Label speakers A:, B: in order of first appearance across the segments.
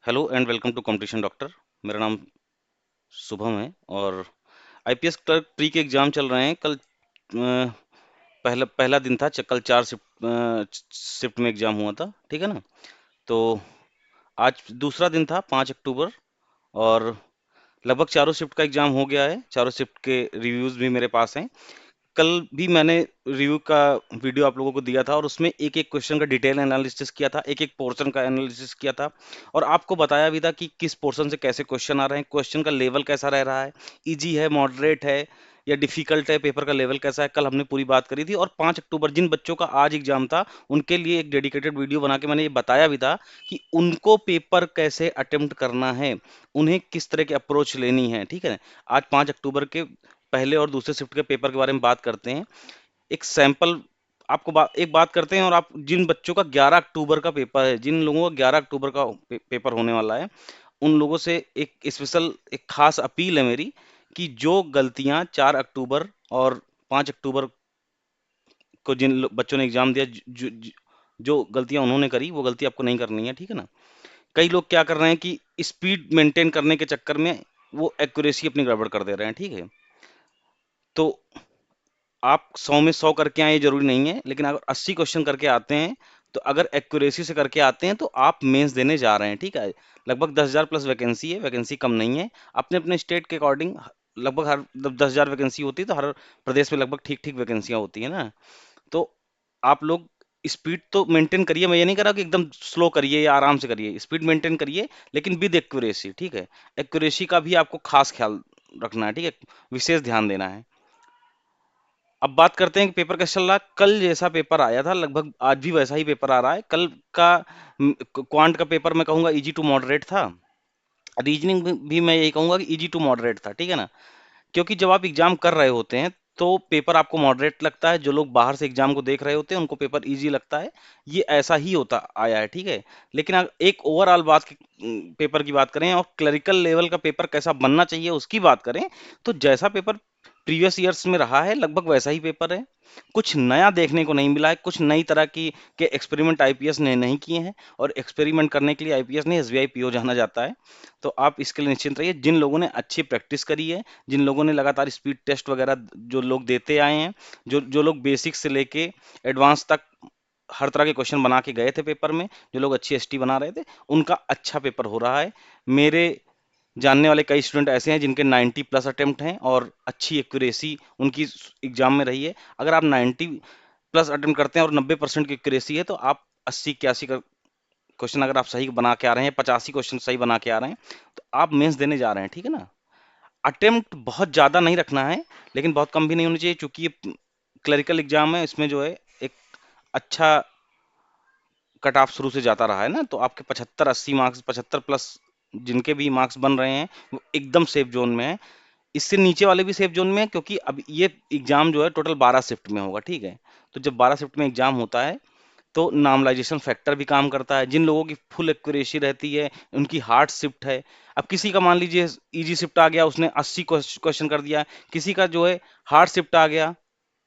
A: Hello and welcome to competition doctor. मेरा नाम शुभम है और आईपीएस क्लर्क प्री के एग्जाम चल रहे हैं। कल पहला पहला दिन था। कल चार शिफ्ट में एग्जाम हुआ था, ठीक है ना। तो आज दूसरा दिन था, 5 अक्टूबर, और लगभग चारों शिफ्ट का एग्जाम हो गया है। चारों शिफ्ट के रिव्यूज भी मेरे पास हैं। कल भी मैंने रिव्यू का वीडियो आप लोगों को दिया था और उसमें एक एक क्वेश्चन का डिटेल एनालिसिस किया था, एक एक पोर्शन का एनालिसिस किया था और आपको बताया भी था कि किस पोर्शन से कैसे क्वेश्चन आ रहे हैं, क्वेश्चन का लेवल कैसा रह रहा है, इजी है, मॉडरेट है या डिफिकल्ट है, पेपर का लेवल कैसा है। कल हमने पूरी बात करी थी और 5 अक्टूबर जिन बच्चों का आज एग्जाम था उनके लिए एक डेडिकेटेड वीडियो बना के मैंने ये बताया भी था कि उनको पेपर कैसे अटेम्प्ट करना है, उन्हें किस तरह की अप्रोच लेनी है, ठीक है। आज 5 अक्टूबर के पहले और दूसरे शिफ्ट के पेपर के बारे में बात करते हैं। एक सैंपल आपको एक बात करते हैं। और आप जिन बच्चों का 11 अक्टूबर का पेपर है, जिन लोगों का 11 अक्टूबर का पेपर होने वाला है, उन लोगों से एक स्पेशल एक खास अपील है मेरी कि जो गलतियां 4 अक्टूबर और 5 अक्टूबर को जिन बच्चों ने एग्जाम दिया, जो गलतियां उन्होंने करी वो गलती आपको नहीं करनी है, ठीक है ना। कई लोग क्या कर रहे हैं कि स्पीड मेंटेन करने के चक्कर में वो एक्यूरेसी अपनी गड़बड़ कर दे रहे हैं, ठीक है। तो आप 100 में 100 करके आए ये जरूरी नहीं है, लेकिन अगर 80 क्वेश्चन करके आते हैं, तो अगर एक्यूरेसी से करके आते हैं तो आप मेंस देने जा रहे हैं, ठीक है। लगभग 10,000 प्लस वैकेंसी है, वैकेंसी कम नहीं है। अपने अपने स्टेट के अकॉर्डिंग लगभग हर 10,000 वैकेंसी होती है तो हर प्रदेश में लगभग ठीक ठीक वैकेंसियां होती है ना। तो आप लोग स्पीड तो मेंटेन करिए। मैं ये नहीं कह रहा कि एकदम स्लो करिए या आराम से करिए, स्पीड मेंटेन करिए लेकिन विद एक्यूरेसी, ठीक है। एक्यूरेसी का भी आपको खास ख्याल रखना है, ठीक है, विशेष ध्यान देना है। अब बात करते हैं कि पेपर कैसा चल रहा है। कल जैसा पेपर आया था लगभग आज भी वैसा ही पेपर आ रहा है। कल का क्वांट का पेपर मैं कहूंगा इजी टू मॉडरेट था। रीजनिंग भी मैं यही कहूंगा कि इजी टू मॉडरेट था, ठीक है ना। क्योंकि जब आप एग्जाम कर रहे होते हैं तो पेपर आपको मॉडरेट लगता है, जो लोग बाहर से एग्जाम को देख रहे होते हैं उनको पेपर इजी लगता है। ये ऐसा ही होता आया है, ठीक है। लेकिन अगर एक ओवरऑल बात की पेपर की बात करें और क्लरिकल लेवल का पेपर कैसा बनना चाहिए उसकी बात करें, तो जैसा पेपर प्रीवियस ईयर्स में रहा है लगभग वैसा ही पेपर है। कुछ नया देखने को नहीं मिला है, कुछ नई तरह की के एक्सपेरिमेंट आईपीएस ने नहीं किए हैं। और एक्सपेरिमेंट करने के लिए आईपीएस नहीं, एसबीआई पीओ जाना जाता है। तो आप इसके लिए निश्चिंत रहिए। जिन लोगों ने अच्छी प्रैक्टिस करी है, जिन लोगों ने लगातार स्पीड टेस्ट वगैरह जो लोग देते आए हैं, जो जो लोग बेसिक से लेके एडवांस तक हर तरह के क्वेश्चन बना के गए थे पेपर में, जो लोग अच्छी एसटी बना रहे थे, उनका अच्छा पेपर हो रहा है। मेरे जानने वाले कई स्टूडेंट ऐसे हैं जिनके 90 प्लस अटेम्प्ट हैं और अच्छी एक्यूरेसी उनकी एग्जाम में रही है। अगर आप 90 प्लस अटेम्प्ट करते हैं और 90% की एक्यूरेसी है तो आप 80 81 का क्वेश्चन अगर आप सही बना के आ रहे हैं, 85 क्वेश्चन सही बना के आ रहे हैं, तो आप मेंस देने जा रहे हैं, ठीक है ना। अटेम्प्ट बहुत ज्यादा नहीं रखना है लेकिन बहुत कम भी नहीं होनी चाहिए, क्योंकि ये क्लरिकल एग्जाम है। इसमें जो है एक अच्छा कट ऑफ शुरू से जाता रहा है ना, तो आपके 75 80 मार्क्स, 75 प्लस जिनके भी मार्क्स बन रहे हैं वो एकदम सेफ जोन में है। इससे नीचे वाले भी सेफ जोन में है, क्योंकि अब ये एग्जाम जो है टोटल 12 शिफ्ट में होगा, ठीक है। तो जब 12 शिफ्ट में एग्जाम होता है तो नॉर्मलाइजेशन फैक्टर भी काम करता है। जिन लोगों की फुल एक्यूरेसी रहती है, उनकी हार्ड शिफ्ट है। अब किसी का मान लीजिए इजी शिफ्ट आ गया, उसने 80 क्वेश्चन कर दिया, किसी का जो है हार्ड शिफ्ट आ गया,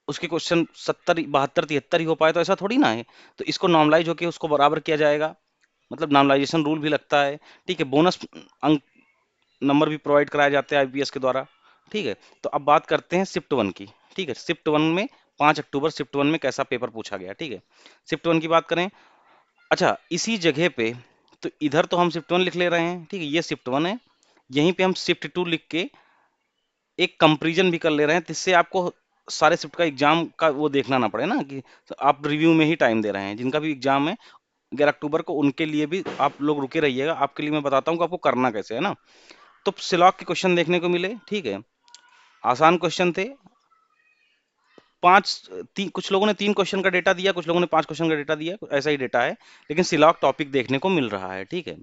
A: उसके क्वेश्चन 70 72 73 ही हो पाए, तो ऐसा थोड़ी ना है। तो इसको नॉर्मलाइज होके उसको बराबर किया जाएगा, मतलब नॉर्मलाइजेशन रूल भी लगता है, ठीक है। बोनस अंक नंबर भी प्रोवाइड कराए जाते हैं आईपीएस के द्वारा, ठीक है। तो अब बात करते हैं शिफ्ट वन की, ठीक है। शिफ्ट वन में 5 अक्टूबर शिफ्ट वन में कैसा पेपर पूछा गया, ठीक है। शिफ्ट वन की बात करें, अच्छा इसी जगह पे, तो इधर तो हम शिफ्ट वन लिख ले रहे हैं, ठीक है, ये शिफ्ट वन है। यहीं पे हम शिफ्ट टू लिख के एक कंपैरिजन भी कर ले रहे हैं, जिससे आपको सारे शिफ्ट का एग्जाम का वो देखना ना पड़े ना, कि तो आप रिव्यू में ही टाइम दे रहे हैं। जिनका भी एग्जाम है 11 अक्टूबर को, उनके लिए भी आप लोग रुके रहिएगा। आपके लिए मैं बताता हूँ कि आपको करना कैसे है ना। तो सिलॉक के क्वेश्चन देखने को मिले, ठीक है। आसान क्वेश्चन थे। कुछ लोगों ने 3 क्वेश्चन का डेटा दिया, कुछ लोगों ने 5 क्वेश्चन का डेटा दिया, ऐसा ही डेटा है। लेकिन सिलॉक टॉपिक देखने को मिल रहा है, ठीक है।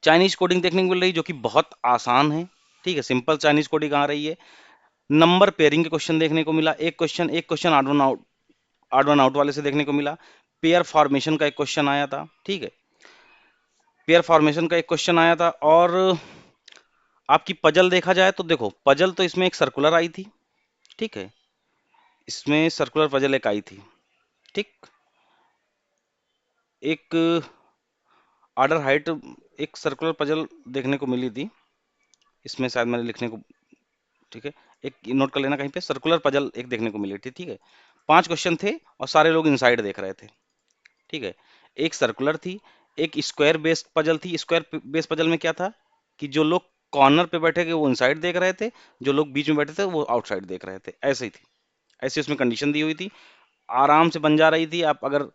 A: चाइनीज कोडिंग देखने को मिल रही है जो कि बहुत आसान है, ठीक है। सिंपल चाइनीज कोडिंग आ रही है। नंबर पेयरिंग के क्वेश्चन देखने को मिला। एक क्वेश्चन ऑड वन आउट वाले से देखने को मिला। पेयर फॉर्मेशन का एक क्वेश्चन आया था, ठीक है। पेयर फॉर्मेशन का एक क्वेश्चन आया था। और आपकी पजल देखा जाए तो देखो, पजल तो इसमें एक सर्कुलर आई थी, ठीक है। इसमें सर्कुलर पजल एक आई थी, ठीक। एक ऑर्डर हाइट एक सर्कुलर पजल देखने को मिली थी, इसमें शायद मैंने लिखने को, ठीक है, एक नोट कर लेना कहीं पे, सर्कुलर पजल एक देखने को मिली थी, ठीक है। 5 क्वेश्चन थे और सारे लोग इनसाइड देख रहे थे, ठीक है। एक सर्कुलर थी, एक स्क्वायर बेस्ड पजल थी। स्क्वायर बेस्ड पजल में क्या था कि जो लोग कॉर्नर पे बैठे थे वो इनसाइड देख रहे थे, जो लोग बीच में बैठे थे वो आउटसाइड देख रहे थे, ऐसे ही थी। ऐसी उसमें कंडीशन दी हुई थी, आराम से बन जा रही थी। आप अगर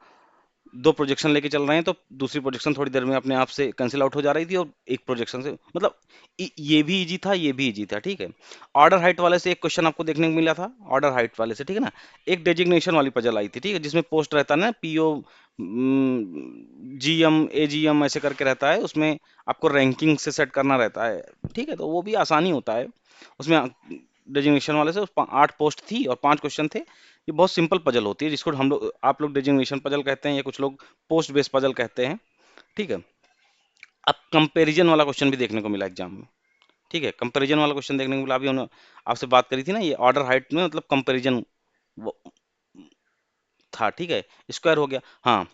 A: दो प्रोजेक्शन लेके चल रहे हैं तो दूसरी प्रोजेक्शन थोड़ी देर में अपने आप से कैंसिल आउट हो जा रही थी, और एक प्रोजेक्शन से मतलब ये भी इजी था, ये भी इजी था, ठीक है। ऑर्डर हाइट वाले से एक क्वेश्चन आपको देखने को मिला था, ऑर्डर हाइट वाले से, ठीक है ना। एक डेजिग्नेशन वाली पजल आई थी, ठीक है, जिसमें पोस्ट रहता है ना, पीओ, जीएम, एजीएम ऐसे करके रहता है, उसमें आपको रैंकिंग से सेट करना रहता है, ठीक है। तो वो भी आसानी होता है उसमें। डेजिग्नेशन वाले से 8 पोस्ट थी और 5 क्वेश्चन थे। ये बहुत सिंपल पजल होती है, जिसको हम लोग, आप लोग डेजिग्नेशन पजल कहते हैं या कुछ लोग पोस्ट बेस्ड पजल कहते हैं, ठीक है। अब कंपैरिजन वाला क्वेश्चन भी देखने को मिला एग्जाम में, ठीक है। कंपैरिजन वाला क्वेश्चन देखने को मिला, अभी हमने आपसे बात करी थी ना, ये ऑर्डर हाइट में मतलब कंपैरिजन था, ठीक है। स्क्वायर हो गया, हाँ।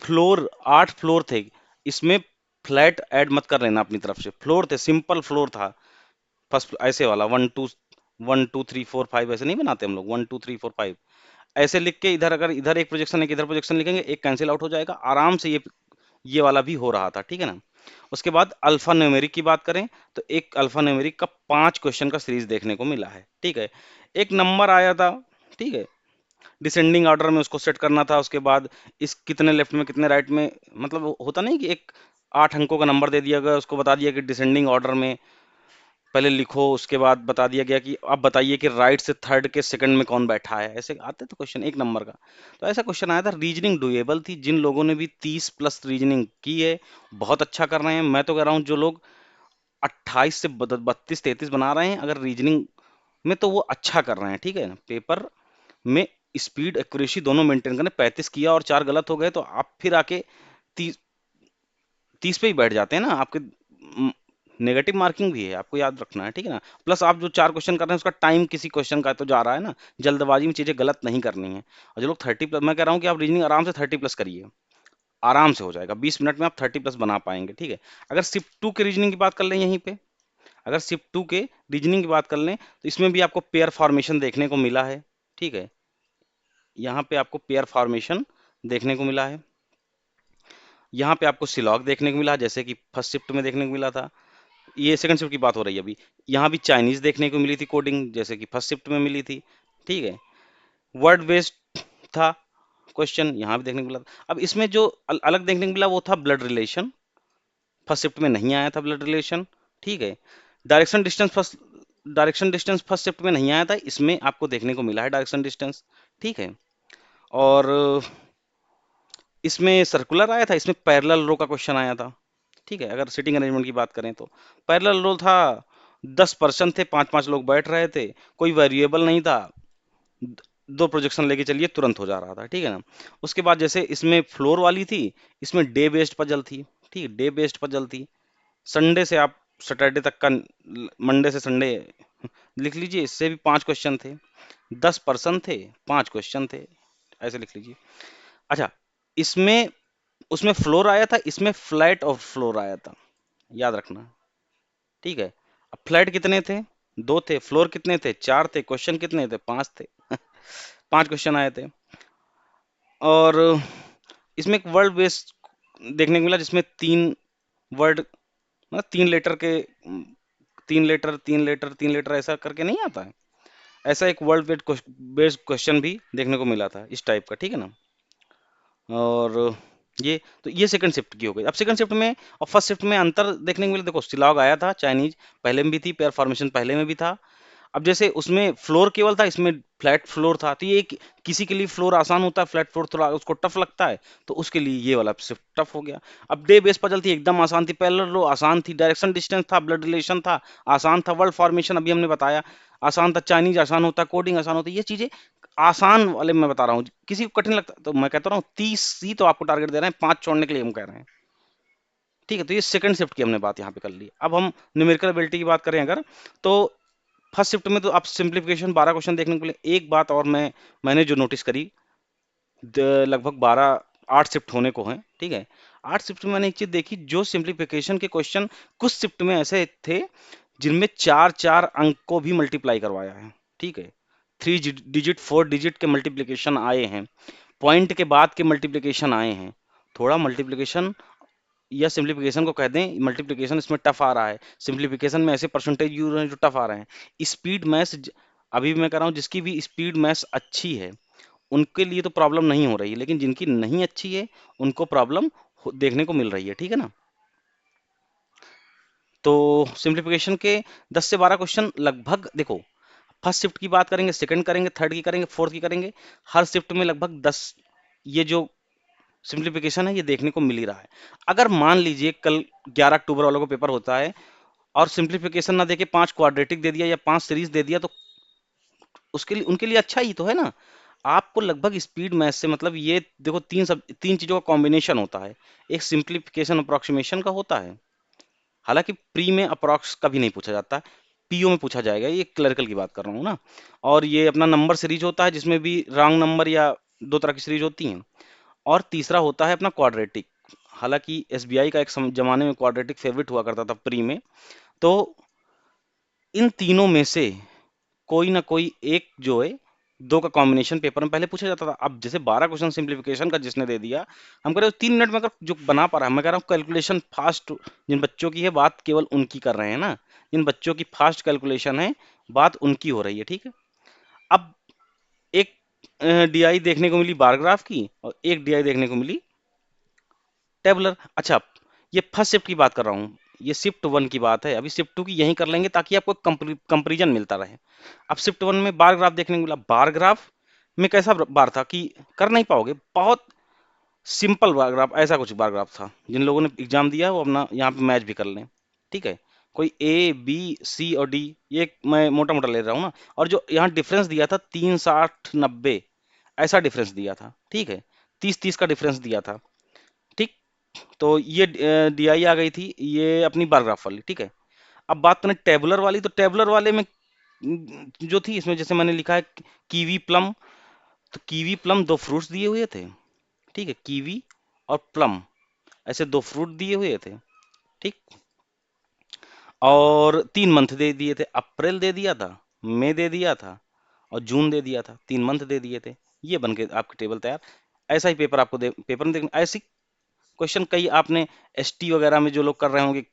A: फ्लोर, 8 फ्लोर थे, इसमें फ्लैट ऐड मत कर लेना अपनी तरफ से, फ्लोर थे, सिंपल फ्लोर था। फर्स्ट ऐसे वाला 1 2 3 4 5 ऐसे नहीं बनाते हम लोग, 1 2 3 4 5 ऐसे लिख के, इधर अगर इधर एक प्रोजेक्शन है, इधर प्रोजेक्शन लिखेंगे, एक कैंसिल आउट हो जाएगा आराम से। ये वाला भी हो रहा था, ठीक है ना। उसके बाद अल्फा न्यूमेरिक की बात करें तो एक अल्फा न्यूमेरिक का 5 क्वेश्चन का सीरीज देखने को मिला है, ठीक है। एक नंबर आया था, ठीक है, डिसेंडिंग ऑर्डर में उसको सेट करना था। उसके बाद इस कितने लेफ्ट में कितने राइट में, मतलब होता नहीं कि एक 8 अंकों का नंबर दे दिया गया, उसको बता दिया कि डिसेंडिंग ऑर्डर में पहले लिखो, उसके बाद बता दिया गया कि अब बताइए कि राइट से थर्ड के सेकंड में कौन बैठा है। ऐसे आते तो क्वेश्चन एक नंबर का। तो ऐसा क्वेश्चन आया था, रीजनिंग डुएबल थी। जिन लोगों ने भी 30 प्लस रीजनिंग की है बहुत अच्छा कर रहे हैं। मैं तो कह रहा हूँ जो लोग 28 से 32 33 बना रहे हैं अगर रीजनिंग में, तो वो अच्छा कर रहे हैं, ठीक है। पेपर में स्पीड एक्यूरेसी दोनों मेंटेन करने, 35 किया और 4 गलत हो गए तो आप फिर आके 30 पे ही बैठ जाते हैं ना, आपके नेगेटिव मार्किंग भी है, आपको याद रखना है, ठीक है ना। प्लस आप जो 4 क्वेश्चन कर रहे हैं उसका टाइम किसी क्वेश्चन का तो जा रहा है ना, जल्दबाजी में चीजें गलत नहीं करनी है। और जो लोग 30 प्लस, मैं कह रहा हूँ कि आप रीजनिंग आराम से 30 प्लस करिए, आराम से हो जाएगा, 20 मिनट में आप 30 प्लस बना पाएंगे, ठीक है। अगर शिफ्ट 2 के रीजनिंग की बात कर लें यहीं पे, अगर शिफ्ट 2 के रीजनिंग की बात कर लें तो इसमें भी आपको पेयर फॉर्मेशन देखने को मिला है, ठीक है। यहाँ पे आपको पेयर फॉर्मेशन देखने को मिला है, यहाँ पे आपको सिलॉग देखने को मिला, जैसे कि फर्स्ट शिफ्ट में देखने को मिला था। ये सेकंड शिफ्ट की बात हो रही है अभी। यहाँ भी चाइनीज देखने को मिली थी कोडिंग, जैसे कि फर्स्ट शिफ्ट में मिली थी, ठीक है। वर्ड बेस्ड था क्वेश्चन, यहाँ भी देखने को मिला था। अब इसमें जो अलग देखने को मिला वो था ब्लड रिलेशन, फर्स्ट शिफ्ट में नहीं आया था ब्लड रिलेशन, ठीक है। डायरेक्शन डिस्टेंस फर्स्ट शिफ्ट में नहीं आया था, इसमें आपको देखने को मिला है डायरेक्शन डिस्टेंस, ठीक है। और इसमें सर्कुलर आया था, इसमें पैरेलल रो का क्वेश्चन आया था, ठीक है। अगर सीटिंग अरेंजमेंट की बात करें तो पैरेलल रो था, 10 पर्सन थे, 5 5 लोग बैठ रहे थे, कोई वेरिएबल नहीं था, दो प्रोजेक्शन लेके चलिए तुरंत हो जा रहा था, ठीक है ना। उसके बाद जैसे इसमें फ्लोर वाली थी, इसमें डे बेस्ड पजल थी, ठीक है, डे बेस्ड पजल थी। संडे से आप सैटरडे तक का, मंडे से संडे लिख लीजिए, इससे भी 5 क्वेश्चन थे, 10 पर्सन थे, 5 क्वेश्चन थे, ऐसे लिख लीजिए। अच्छा, इसमें उसमें फ्लोर आया था, इसमें फ्लैट और फ्लोर आया था, याद रखना, ठीक है। अब फ्लैट कितने थे, 2 थे, फ्लोर कितने थे, 4 थे, क्वेश्चन कितने थे, 5 थे। 5 क्वेश्चन आए थे। और इसमें एक वर्ड बेस्ड देखने को मिला, जिसमें 3 वर्ड, मतलब 3 लेटर के, 3 लेटर 3 लेटर 3 लेटर ऐसा करके नहीं आता है, ऐसा एक वर्ड बेस्ड क्वेश्चन भी देखने को मिला था इस टाइप का, ठीक है ना। और ये सेकंड शिफ्ट की हो गई। अब सेकंड शिफ्ट में और फर्स्ट शिफ्ट में अंतर देखने को मिला, देखो सिलॉग आया था, चाइनीज पहले में भी थी, पेयर फॉर्मेशन पहले में भी था। अब जैसे उसमें फ्लोर केवल था, इसमें फ्लैट फ्लोर था, तो ये किसी के लिए फ्लोर आसान होता है, फ्लैट फ्लोर थोड़ा उसको टफ लगता है, तो उसके लिए ये वाला शिफ्ट टफ हो गया। अब डे बेस पजल थी, एकदम आसान थी, पैरेलल रो आसान थी, डायरेक्शन डिस्टेंस था, ब्लड रिलेशन था, आसान था, वर्ड फॉर्मेशन अभी हमने बताया आसान था, चाइनीज आसान होता, कोडिंग आसान होती, ये चीजें आसान वाले मैं बता रहा हूँ। किसी को कठिन लगता तो मैं कहता रहा हूँ 30 ही तो आपको टारगेट दे रहे हैं, 5 छोड़ने के लिए हम कह रहे हैं, ठीक है। तो ये सेकंड शिफ्ट की हमने बात यहाँ पे कर ली। अब हम न्यूमेरिकल एबिलिटी की बात करें अगर, तो फर्स्ट शिफ्ट में तो आप सिंप्लीफिकेशन 12 क्वेश्चन देखने को मिले। एक बात और मैंने जो नोटिस करी, लगभग 12 8 शिफ्ट होने को हैं, ठीक है। 8 शिफ्ट में मैंने एक चीज देखी, जो सिंप्लीफिकेशन के क्वेश्चन कुछ शिफ्ट में ऐसे थे जिनमें चार चार अंक को भी मल्टीप्लाई करवाया है। ठीक है, 3 डिजिट 4 डिजिट के मल्टीप्लिकेशन आए हैं, पॉइंट के बाद के मल्टीप्लिकेशन आए हैं। थोड़ा मल्टीप्लिकेशन या सिंप्लीफिकेशन को कह दें, मल्टीप्लिकेशन इसमें टफ आ रहा है, सिंप्लीफिकेशन में ऐसे परसेंटेज यूज हैं जो टफ आ रहे हैं। स्पीड मैथ्स अभी भी मैं कह रहा हूँ, जिसकी भी स्पीड मैथ्स अच्छी है उनके लिए तो प्रॉब्लम नहीं हो रही है, लेकिन जिनकी नहीं अच्छी है उनको प्रॉब्लम देखने को मिल रही है। ठीक है ना। तो सिंप्लीफिकेशन के 10 से 12 क्वेश्चन लगभग देखो, फर्स्ट शिफ्ट की बात करेंगे, सेकंड करेंगे, थर्ड की करेंगे, फोर्थ की करेंगे, हर शिफ्ट में लगभग 10 ये जो सिंप्लीफिकेशन है ये देखने को मिल ही रहा है। अगर मान लीजिए कल 11 अक्टूबर वालों को पेपर होता है और सिंप्लीफिकेशन ना देके 5 क्वाड्रेटिक दे दिया या 5 सीरीज दे दिया, तो उसके लिए उनके लिए अच्छा ही तो है ना। आपको लगभग स्पीड मैथ से मतलब ये देखो, तीन चीजों का कॉम्बिनेशन होता है। एक सिंप्लीफिकेशन अप्रोक्सीमेशन का होता है, हालांकि प्री में अप्रोक्स कभी नहीं पूछा जाता, पीओ में पूछा जाएगा, ये क्लरिकल की बात कर रहा हूँ ना। और ये अपना नंबर सीरीज होता है जिसमें भी रॉन्ग नंबर या दो तरह की सीरीज होती हैं। और तीसरा होता है अपना क्वाड्रेटिक। हालांकि एसबीआई का एक जमाने में क्वाड्रेटिक फेवरेट हुआ करता था प्री में। तो इन तीनों में से कोई ना कोई एक जो है, दो का कॉम्बिनेशन पेपर में पहले पूछा जाता था। अब जैसे 12 क्वेश्चन सिंप्लीफिकेशन का जिसने दे दिया, हम कह रहे हो 3 मिनट में अगर जो बना पा रहा है, मैं कह रहा हूँ कैलकुलेशन फास्ट जिन बच्चों की है, बात केवल उनकी कर रहे हैं ना। जिन बच्चों की फास्ट कैलकुलेशन है, बात उनकी हो रही है। ठीक है। अब एक डीआई देखने को मिली बार ग्राफ की, और एक डीआई देखने को मिली टेबलर। अच्छा, ये फर्स्ट शिफ्ट की बात कर रहा हूँ, ये शिफ्ट वन की बात है। अभी शिफ्ट टू की यहीं कर लेंगे ताकि आपको कंपेरिजन मिलता रहे। अब शिफ्ट वन में बार ग्राफ देखने को मिला। बार ग्राफ में कैसा बार था कि कर नहीं पाओगे, बहुत सिंपल बार ग्राफ, ऐसा कुछ बार ग्राफ था। जिन लोगों ने एग्जाम दिया वो अपना यहाँ पे मैच भी कर लें। ठीक है, कोई ए बी सी और डी, ये मैं मोटा मोटा ले रहा हूँ ना। और जो यहाँ डिफरेंस दिया था 3 60 90, ऐसा डिफरेंस दिया था। ठीक है, 30 30 का डिफरेंस दिया था। ठीक। तो ये डीआई आ गई थी, ये अपनी बार ग्राफ वाली। ठीक है। अब बात करें टेबुलर वाली, तो टेबुलर वाले में जो थी, इसमें जैसे मैंने लिखा है कीवी प्लम, तो कीवी प्लम दो फ्रूट्स दिए हुए थे। ठीक है, कीवी और प्लम ऐसे दो फ्रूट दिए हुए थे। ठीक। और 3 मंथ दे दिए थे, अप्रैल दे दिया था, मई दे दिया था, और जून दे दिया था। 3 मंथ दे दिए थे। ये बन के आपकी टेबल तैयार। ऐसा ही पेपर आपको पेपर में देखना, ऐसी क्वेश्चन कई आपने एसटी वगैरह में जो लोग कर रहे होंगे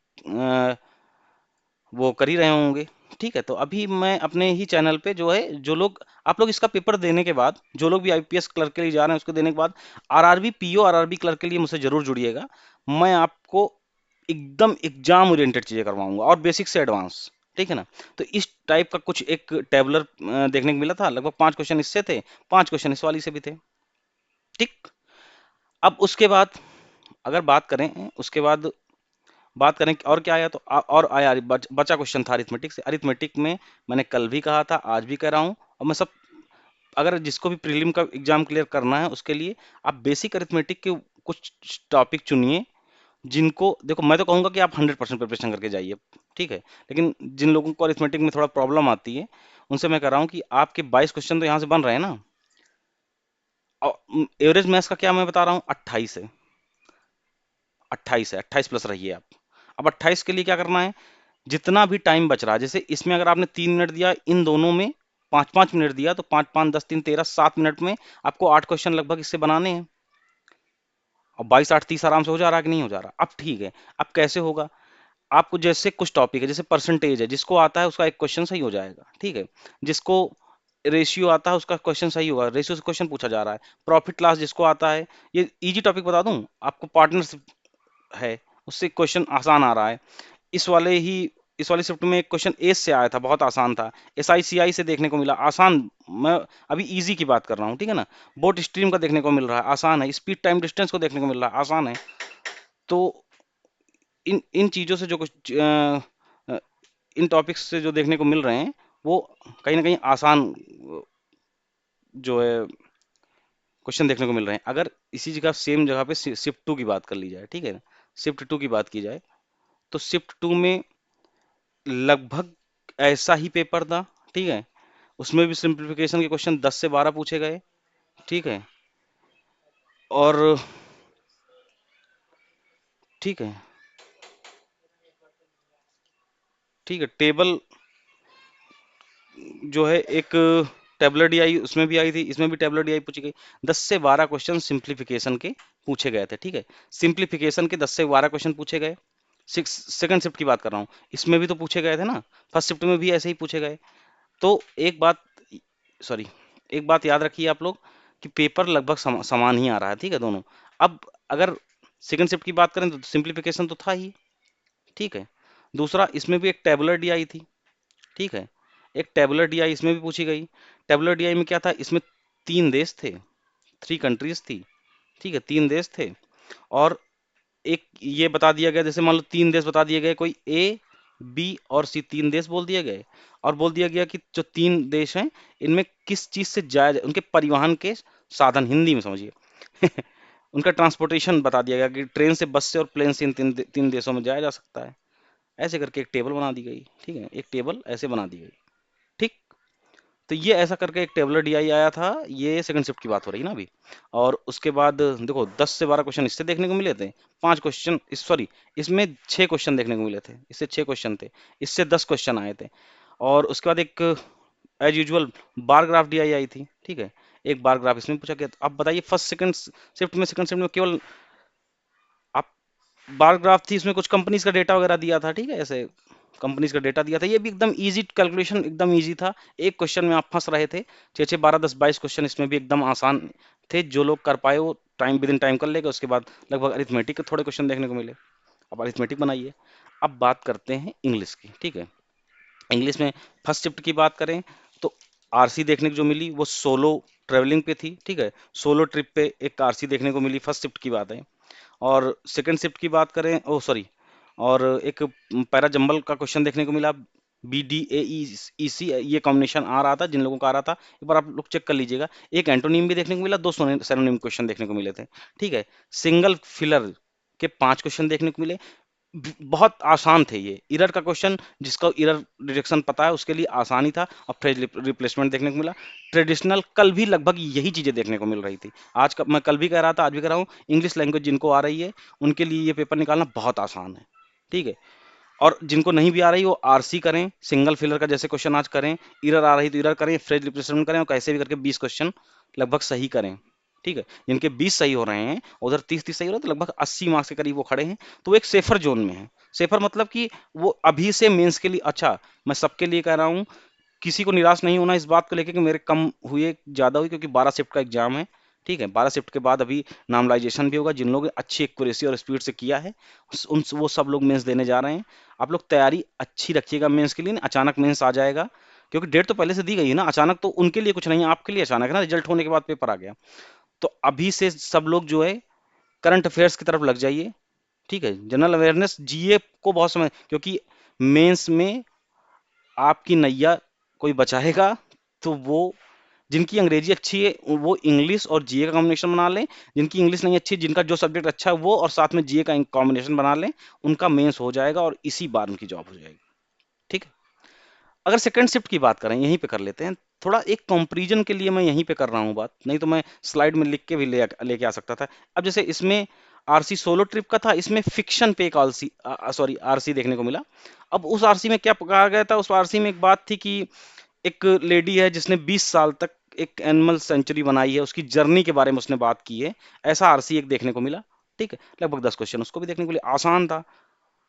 A: वो कर ही रहे होंगे। ठीक है, तो अभी मैं अपने ही चैनल पे जो है, जो लोग, आप लोग इसका पेपर देने के बाद, जो लोग भी आईपीएस क्लर्क के लिए जा रहे हैं उसको देने के बाद आरआरबी पीओ आरआरबी क्लर्क के लिए मुझसे जरूर जुड़िएगा। मैं आपको एकदम एग्जाम ओरिएंटेड चीजें करवाऊंगा, और बेसिक से एडवांस। ठीक है ना। तो इस टाइप का कुछ एक टेबलर देखने को मिला था, लगभग 5 क्वेश्चन इससे थे, 5 क्वेश्चन इस वाली से भी थे। ठीक। अब उसके बाद अगर बात करें, उसके बाद बात करें और क्या आया, तो और आया बचा क्वेश्चन था अरिथमेटिक से। अरिथमेटिक में मैंने कल भी कहा था, आज भी कह रहा हूँ, और मैं सब, अगर जिसको भी प्रीलिम का एग्जाम क्लियर करना है उसके लिए आप बेसिक अरिथमेटिक के कुछ टॉपिक चुनिए, जिनको देखो, मैं तो कहूंगा कि आप 100% प्रिपरेशन करके जाइए। ठीक है, लेकिन जिन लोगों को अरिथमेटिक में थोड़ा प्रॉब्लम आती है, उनसे मैं कह रहा हूँ कि आपके 22 क्वेश्चन तो यहाँ से बन रहे हैं ना। और एवरेज मैथ्स का क्या मैं बता रहा हूँ, 28 है, 28 है, 28 प्लस रहिए आप। अब 28 के लिए क्या करना है, जितना भी टाइम बच रहा है, जैसे इसमें अगर आपने 3 मिनट दिया, इन दोनों में 5 5 मिनट दिया, तो 5 5 10 3 13 7 मिनट में आपको 8 क्वेश्चन लगभग इससे बनाने हैं। और 22 8 30 आराम से हो जा रहा है कि नहीं हो जा रहा। अब ठीक है, अब कैसे होगा, आपको जैसे कुछ टॉपिक है, जैसे परसेंटेज है, जिसको आता है उसका एक क्वेश्चन सही हो जाएगा। ठीक है, जिसको रेशियो आता है उसका क्वेश्चन सही होगा, रेशियो से क्वेश्चन पूछा जा रहा है। प्रॉफिट लॉस जिसको आता है, ये इजी टॉपिक बता दूं आपको, पार्टनरशिप है, उससे क्वेश्चन आसान आ रहा है। इस वाले ही इस वाली शिफ्ट में एक क्वेश्चन एस से आया था, बहुत आसान था। एस आई सी आई से देखने को मिला, आसान। मैं अभी इजी की बात कर रहा हूँ। ठीक है ना। बोट स्ट्रीम का देखने को मिल रहा है, आसान है। स्पीड टाइम डिस्टेंस को देखने को मिल रहा है, आसान है। तो इन इन चीजों से जो कुछ अ, इन टॉपिक्स से जो देखने को मिल रहे हैं, वो कहीं ना कहीं आसान जो है क्वेश्चन देखने को मिल रहे हैं। अगर इसी जगह सेम जगह पे शिफ्ट टू की बात कर ली जाए, ठीक है, शिफ्ट टू की बात की जाए, तो शिफ्ट टू में लगभग ऐसा ही पेपर था। ठीक है, उसमें भी सिंप्लीफिकेशन के क्वेश्चन 10 से 12 पूछे गए। ठीक है। और ठीक है, ठीक है। टेबल जो है एक टेबलर डी आई उसमें भी आई थी, इसमें भी टेबलर डी आई पूछी गई। 10 से 12 क्वेश्चन सिंप्लीफिकेशन के पूछे गए थे, ठीक है। सिंप्लीफिकेशन के 10 से 12 क्वेश्चन पूछे गए। सेकंड शिफ्ट की बात कर रहा हूँ, इसमें भी तो पूछे गए थे ना, फर्स्ट शिफ्ट में भी ऐसे ही पूछे गए। तो एक बात, सॉरी, एक बात याद रखिए आप लोग कि पेपर लगभग समान ही आ रहा है, ठीक है, दोनों। अब अगर सेकंड शिफ्ट की बात करें तो सिंप्लीफिकेशन तो था ही, ठीक है। दूसरा, इसमें भी एक टेबुलर डी आई थी, ठीक है। एक टेबुलर डी आई इसमें भी पूछी गई। टेबुलर डी आई में क्या था, इसमें 3 देश थे, 3 कंट्रीज थी, ठीक है, 3 देश थे। और एक ये बता दिया गया, जैसे मान लो 3 देश बता दिए गए, कोई ए, बी और सी, 3 देश बोल दिए गए। और बोल दिया गया कि जो 3 देश हैं, इनमें किस चीज से जाया जाए, उनके परिवहन के साधन, हिंदी में समझिए उनका ट्रांसपोर्टेशन बता दिया गया कि ट्रेन से, बस से और प्लेन से इन 3 देशों में जाया जा सकता है। ऐसे करके एक टेबल बना दी गई, ठीक है, एक टेबल ऐसे बना दी गई, ठीक। तो ये ऐसा करके एक टेबलर डीआई आया था, ये सेकंड शिफ्ट की बात हो रही है ना अभी। और उसके बाद देखो 10 से 12 क्वेश्चन इससे देखने को मिले थे, 5 क्वेश्चन इस, सॉरी, इसमें 6 क्वेश्चन देखने को मिले थे, इससे 6 क्वेश्चन थे, इससे 10 क्वेश्चन आए थे। और उसके बाद एक as usual bar graph DI आई थी, ठीक है, एक बार ग्राफ इसमें पूछा गया। अब बताइए फर्स्ट सेकंड शिफ्ट में, सेकंड शिफ्ट में केवल आप बार ग्राफ थी, इसमें कुछ कंपनीज का डेटा वगैरह दिया था, ठीक है, ऐसे कंपनीज का डेटा दिया था। ये भी एकदम इजी कैलकुलेशन, एकदम इजी था। एक क्वेश्चन में आप फंस रहे थे, 6 6 12 10 22 क्वेश्चन इसमें भी एकदम आसान थे। जो लोग कर पाए वो टाइम विद इन टाइम कर लेगा। उसके बाद लगभग अरिथमेटिक के थोड़े क्वेश्चन देखने को मिले। अब अरिथमेटिक बनाइए। अब बात करते हैं इंग्लिश की, ठीक है। इंग्लिश में फर्स्ट शिफ्ट की बात करें तो आरसी देखने को जो मिली वो सोलो ट्रेवलिंग पे थी, ठीक है, सोलो ट्रिप पे एक आरसी देखने को मिली, फर्स्ट शिफ्ट की बात है। और सेकंड शिफ्ट की बात करें, ओ सॉरी, और एक पैरा जंबल का क्वेश्चन देखने को मिला, बी डी ए ई सी, ये कॉम्बिनेशन आ रहा था, जिन लोगों का आ रहा था एक बार आप लोग चेक कर लीजिएगा। एक एंटोनिम भी देखने को मिला, 2 सिनोनिम क्वेश्चन देखने को मिले थे, ठीक है। सिंगल फिलर के 5 क्वेश्चन देखने को मिले, बहुत आसान थे ये। इरर का क्वेश्चन, जिसका इरर डिटेक्शन पता है उसके लिए आसान ही था। और फ्रेज रिप्लेसमेंट देखने को मिला। ट्रेडिशनल कल भी लगभग यही चीजें देखने को मिल रही थी। आज का मैं कल भी कह रहा था, आज भी कह रहा हूँ, इंग्लिश लैंग्वेज जिनको आ रही है उनके लिए ये पेपर निकालना बहुत आसान है, ठीक है। और जिनको नहीं भी आ रही वो आरसी करें, सिंगल फिलर का जैसे क्वेश्चन आज करें, इरर आ रही तो इरर करें, फ्रेज रिप्लेसमेंट करें, और कैसे भी करके 20 क्वेश्चन लगभग सही करें, ठीक है। जिनके 20 सही हो रहे हैं, उधर 30 30 सही हो रहे हैं, तो लगभग 80 मार्क्स के करीब वो खड़े हैं। तो वो एक सेफर जोन में है। सेफर मतलब कि वो अभी से मेंस के लिए, अच्छा, मैं सबके लिए कह रहा हूँ, किसी को निराश नहीं होना इस बात को लेकर कि मेरे कम हुए ज्यादा हुई, क्योंकि 12 शिफ्ट का एग्जाम है, ठीक है। 12 शिफ्ट के बाद अभी नार्मलाइजेशन भी होगा। जिन लोगों ने अच्छी एक्यूरेसी और स्पीड से किया है, उन वो सब लोग मेंस देने जा रहे हैं। आप लोग तैयारी अच्छी रखिएगा मेंस के लिए, अचानक मेंस आ जाएगा, क्योंकि डेट तो पहले से दी गई है ना। अचानक तो उनके लिए कुछ नहीं है, आपके लिए अचानक है ना, रिजल्ट होने के बाद पेपर आ गया। तो अभी से सब लोग जो है करंट अफेयर्स की तरफ लग जाइए, ठीक है। जनरल अवेयरनेस, जीए को बहुत समय, क्योंकि मेंस में आपकी नैया कोई बचाएगा तो वो, जिनकी अंग्रेजी अच्छी है वो इंग्लिश और जीए का कॉम्बिनेशन बना लें। जिनकी इंग्लिश नहीं अच्छी, जिनका जो सब्जेक्ट अच्छा है वो, और साथ में जीए का कॉम्बिनेशन बना लें, उनका मेंस हो जाएगा और इसी बार उनकी जॉब हो जाएगी, ठीक है। अगर सेकंड शिफ्ट की बात करें, यहीं पे कर लेते हैं थोड़ा, एक कंपैरिजन के लिए मैं यहीं पे कर रहा हूँ बात, नहीं तो मैं स्लाइड में लिख के भी लेके आ सकता था। अब जैसे इसमें आरसी सोलो ट्रिप का था, इसमें फिक्शन पे एक आरसी, सॉरी, आरसी देखने को मिला। अब उस आरसी में क्या कहा गया था, उस आरसी में एक बात थी कि एक लेडी है जिसने 20 साल तक एक एनिमल सेंचुरी बनाई है, उसकी जर्नी के बारे में उसने बात की है। ऐसा आरसी एक देखने को मिला, ठीक है। लगभग 10 क्वेश्चन उसको भी देखने को मिले, आसान था।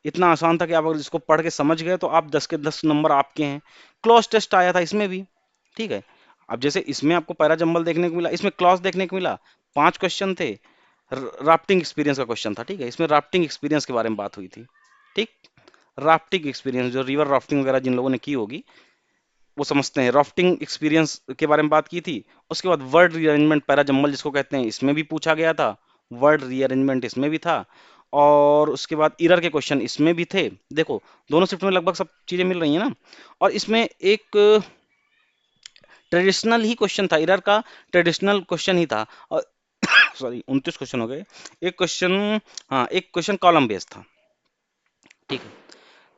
A: इतना आसान था कि आप अगर इसको पढ़ के समझ गए तो आप 10 के 10 नंबर आपके हैं। क्लॉज टेस्ट आया था इसमें भी, ठीक है। अब जैसे इसमें आपको पैरा जंबल देखने को मिला, इसमें क्लॉज देखने को मिला, 5 क्वेश्चन थे। राफ्टिंग एक्सपीरियंस का क्वेश्चन था, ठीक है। इसमें राफ्टिंग एक्सपीरियंस के बारे में बात हुई थी, ठीक। राफ्टिंग एक्सपीरियंस, जो रिवर राफ्टिंग वगैरह जिन लोगों ने की होगी वो समझते हैं, राफ्टिंग एक्सपीरियंस के बारे में बात की थी। उसके बाद वर्ड रीअरेंजमेंट, पैरा जंबल जिसको कहते हैं, इसमें भी पूछा गया था। वर्ड रीअरेंजमेंट इसमें भी था। और उसके बाद इरर के क्वेश्चन इसमें भी थे। देखो दोनों शिफ्ट में लगभग सब चीजें मिल रही हैं ना। और इसमें एक ट्रेडिशनल ही क्वेश्चन था, इरर का ट्रेडिशनल क्वेश्चन ही था। और सॉरी, 29 क्वेश्चन हो गए। एक क्वेश्चन, हाँ, एक क्वेश्चन कॉलम बेस्ड था, ठीक है।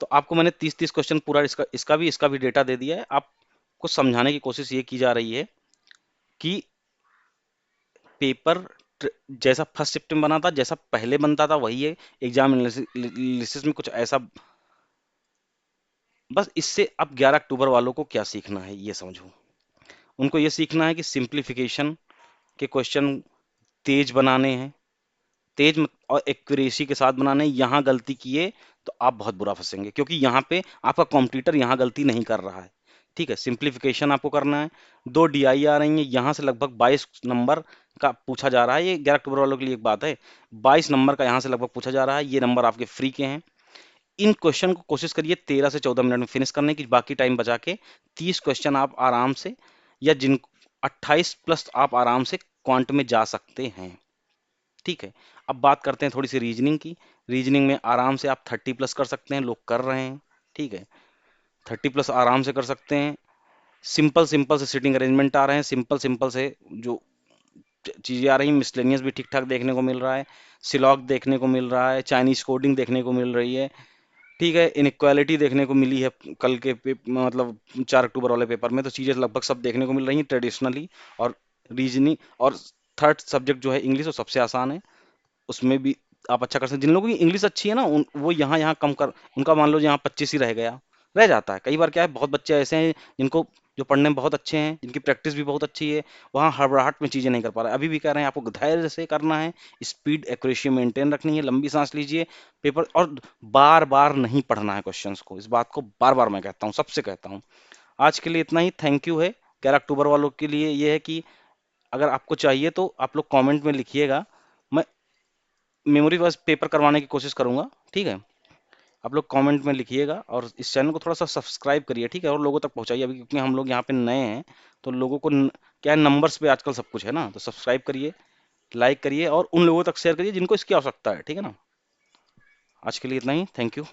A: तो आपको मैंने 30 30 क्वेश्चन पूरा इसका भी डेटा दे दिया है। आपको समझाने की कोशिश ये की जा रही है कि पेपर जैसा फर्स्ट शिफ्ट में बना था, जैसा पहले बनता था वही है। एग्जाम एनालिसिस में कुछ ऐसा, बस इससे अब 11 अक्टूबर वालों को क्या सीखना है ये समझो। उनको ये सीखना है कि सिंप्लीफिकेशन के क्वेश्चन तेज बनाने हैं, और एक्यूरेसी के साथ बनाने हैं। यहाँ गलती किए तो आप बहुत बुरा फंसेंगे, क्योंकि यहाँ पे आपका कॉम्पिटिटर यहाँ गलती नहीं कर रहा है। ठीक है, सिंप्लीफिकेशन आपको करना है। 2 DI आ रही है, यहाँ से लगभग 22 नंबर का पूछा जा रहा है। ये 11 अक्टूबर वालों के लिए एक बात है, 22 नंबर का यहाँ से लगभग पूछा जा रहा है। ये नंबर आपके फ्री के हैं। इन क्वेश्चन को कोशिश करिए 13 से 14 मिनट में फिनिश करने की, बाकी टाइम बचा के 30 क्वेश्चन आप आराम से, या जिन 28 प्लस आप आराम से क्वांट में जा सकते हैं। ठीक है, अब बात करते हैं थोड़ी सी रीजनिंग की। रीजनिंग में आराम से आप 30 प्लस कर सकते हैं, लोग कर रहे हैं। ठीक है, 30 प्लस आराम से कर सकते हैं। सिंपल सिंपल से सिटिंग अरेंजमेंट आ रहे हैं, सिंपल सिंपल से जो चीजें आ रही हैं। मिसलेनियस भी ठीक ठाक देखने को मिल रहा है, सिलॉग देखने को मिल रहा है, चाइनीज कोडिंग देखने को मिल रही है। ठीक है, इनक्वालिटी देखने को मिली है कल के मतलब 4 अक्टूबर वाले पेपर में, तो चीजें लगभग सब देखने को मिल रही हैं ट्रेडिशनली। और रीजनिंग और थर्ड सब्जेक्ट जो है इंग्लिश, वो सबसे आसान है। उसमें भी आप अच्छा कर सकते हैं। जिन लोगों की इंग्लिश अच्छी है ना, वो यहाँ यहाँ कम कर, उनका मान लो यहाँ 25 ही रह गया, रह जाता है। कई बार क्या है, बहुत बच्चे ऐसे हैं जिनको, जो पढ़ने में बहुत अच्छे हैं, जिनकी प्रैक्टिस भी बहुत अच्छी है, वहाँ हड़बड़ाहट में चीज़ें नहीं कर पा रहे। अभी भी कह रहे हैं आपको धैर्य से करना है, स्पीड एक्यूरेसी मेंटेन रखनी है, लंबी सांस लीजिए पेपर, और बार बार नहीं पढ़ना है क्वेश्चंस को। इस बात को बार बार मैं कहता हूँ, सबसे कहता हूँ। आज के लिए इतना ही, थैंक यू है। 11 अक्टूबर वालों के लिए ये है कि अगर आपको चाहिए तो आप लोग कमेंट में लिखिएगा, मैं मेमोरी वाइज पेपर करवाने की कोशिश करूंगा। ठीक है, आप लोग कमेंट में लिखिएगा, और इस चैनल को थोड़ा सा सब्सक्राइब करिए। ठीक है, और लोगों तक पहुंचाइए अभी, क्योंकि हम लोग यहाँ पे नए हैं, तो लोगों को क्या है, नंबर्स पे आजकल सब कुछ है ना। तो सब्सक्राइब करिए, लाइक करिए, और उन लोगों तक शेयर करिए जिनको इसकी आवश्यकता है। ठीक है ना। आज के लिए इतना ही, थैंक यू।